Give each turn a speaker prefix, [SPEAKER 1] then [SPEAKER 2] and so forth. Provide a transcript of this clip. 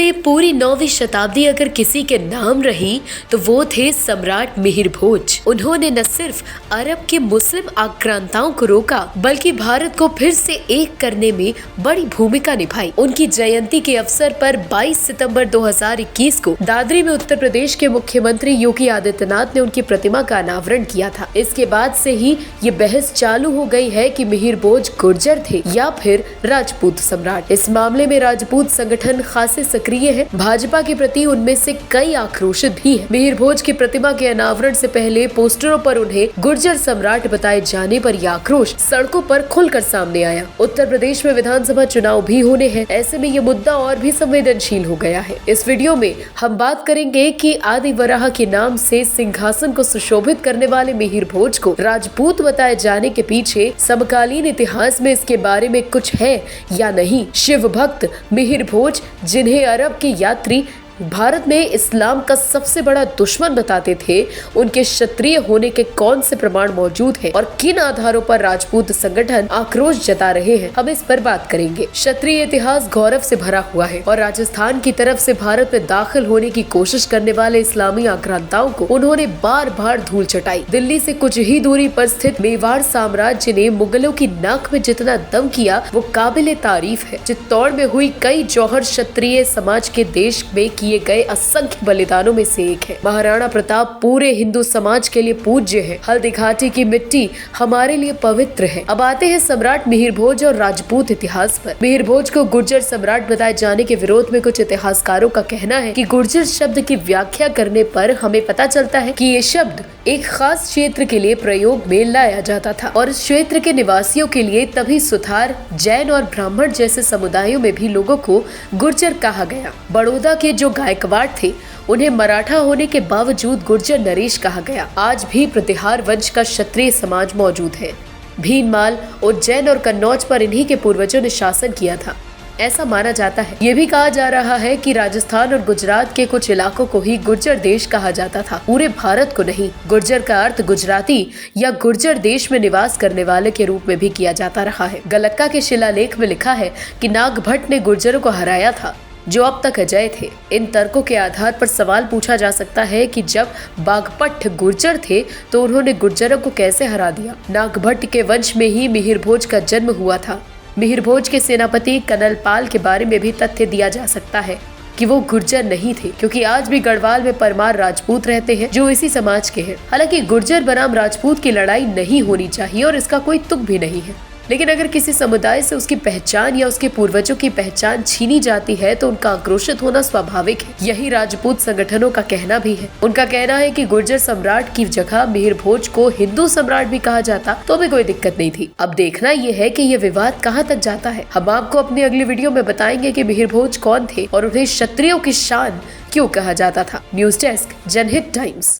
[SPEAKER 1] वैसे पूरी 9वीं शताब्दी अगर किसी के नाम रही तो वो थे सम्राट मिहिर भोज। उन्होंने न सिर्फ अरब के मुस्लिम आक्रांताओं को रोका बल्कि भारत को फिर से एक करने में बड़ी भूमिका निभाई। उनकी जयंती के अवसर पर 22 सितंबर 2021 को दादरी में उत्तर प्रदेश के मुख्यमंत्री योगी आदित्यनाथ ने उनकी प्रतिमा का अनावरण किया था। इसके बाद से ही ये बहस चालू हो गई है कि मिहिर भोज गुर्जर थे या फिर राजपूत सम्राट। इस मामले में राजपूत संगठन खासे सक्रिय है। भाजपा के प्रति उनमें से कई आक्रोशित भी है। मिहिर भोज की प्रतिमा के अनावरण से पहले पोस्टरों पर उन्हें गुर्जर सम्राट बताए जाने पर यह आक्रोश सड़कों पर खुलकर सामने आया। उत्तर प्रदेश में विधानसभा चुनाव भी होने हैं, ऐसे में ये मुद्दा और भी संवेदनशील हो गया है। इस वीडियो में हम बात करेंगे कि आदि वराह के नाम से सिंहासन को सुशोभित करने वाले मिहिर भोज को राजपूत बताए जाने के पीछे समकालीन इतिहास में इसके बारे में कुछ है या नहीं। शिव भक्त मिहिर भोज, जिन्हें अरब के यात्री भारत में इस्लाम का सबसे बड़ा दुश्मन बताते थे, उनके क्षत्रिय होने के कौन से प्रमाण मौजूद हैं और किन आधारों पर राजपूत संगठन आक्रोश जता रहे हैं, हम इस पर बात करेंगे। क्षत्रिय इतिहास गौरव से भरा हुआ है और राजस्थान की तरफ से भारत में दाखिल होने की कोशिश करने वाले इस्लामी आक्रांताओं को उन्होंने बार बार धूल चटाई। दिल्ली से कुछ ही दूरी पर स्थित मेवाड़ साम्राज्य ने मुगलों की नाक में जितना दम किया वो काबिले तारीफ है। चित्तौड़ में हुई कई जौहर क्षत्रिय समाज के देश में किए गए असंख्य बलिदानों में से एक है। महाराणा प्रताप पूरे हिंदू समाज के लिए पूज्य है। हल्दी घाटी की मिट्टी हमारे लिए पवित्र है। अब आते हैं सम्राट मिहिर भोज और राजपूत इतिहास पर। मिहिर भोज को गुर्जर सम्राट बताए जाने के विरोध में कुछ इतिहासकारों का कहना है कि गुर्जर शब्द की व्याख्या करने पर हमें पता चलता है कि ये शब्द एक खास क्षेत्र के लिए प्रयोग में लाया जाता था और इस क्षेत्र के निवासियों के लिए तभी सुथार, जैन और ब्राह्मण जैसे समुदायों में भी लोगों को गुर्जर कहा गया। बड़ौदा के जो गायकवाड़ थे उन्हें मराठा होने के बावजूद गुर्जर नरेश कहा गया। आज भी प्रतिहार वंश का क्षत्रिय समाज मौजूद है। भीनमाल, उज्जैन और कन्नौज पर इन्हीं के पूर्वजों ने शासन किया था, ऐसा माना जाता है। ये भी कहा जा रहा है कि राजस्थान और गुजरात के कुछ इलाकों को ही गुर्जर देश कहा जाता था, पूरे भारत को नहीं। गुर्जर का अर्थ गुजराती या गुर्जर देश में निवास करने वाले के रूप में भी किया जाता रहा है। गलक्का के शिलालेख में लिखा है कि नागभट्ट ने गुर्जरों को हराया था जो अब तक अजय थे। इन तर्कों के आधार पर सवाल पूछा जा सकता है कि जब बागपट गुर्जर थे तो उन्होंने गुर्जरों को कैसे हरा दिया। नागभट्ट के वंश में ही मिहिर भोज का जन्म हुआ था। मिहिर भोज के सेनापति कनलपाल के बारे में भी तथ्य दिया जा सकता है कि वो गुर्जर नहीं थे, क्योंकि आज भी गढ़वाल में परमार राजपूत रहते हैं जो इसी समाज के हैं। हालांकि गुर्जर बनाम राजपूत की लड़ाई नहीं होनी चाहिए और इसका कोई तुक भी नहीं है, लेकिन अगर किसी समुदाय से उसकी पहचान या उसके पूर्वजों की पहचान छीनी जाती है तो उनका आक्रोशित होना स्वाभाविक है। यही राजपूत संगठनों का कहना भी है। उनका कहना है कि गुर्जर सम्राट की जगह मिहिर भोज को हिंदू सम्राट भी कहा जाता तो भी कोई दिक्कत नहीं थी। अब देखना ये है कि ये विवाद कहाँ तक जाता है। हम आपको अपनी अगली वीडियो में बताएंगे कि मिहिर भोज कौन थे और उन्हें क्षत्रियों की शान क्यों कहा जाता था। न्यूज डेस्क, जनहित टाइम्स।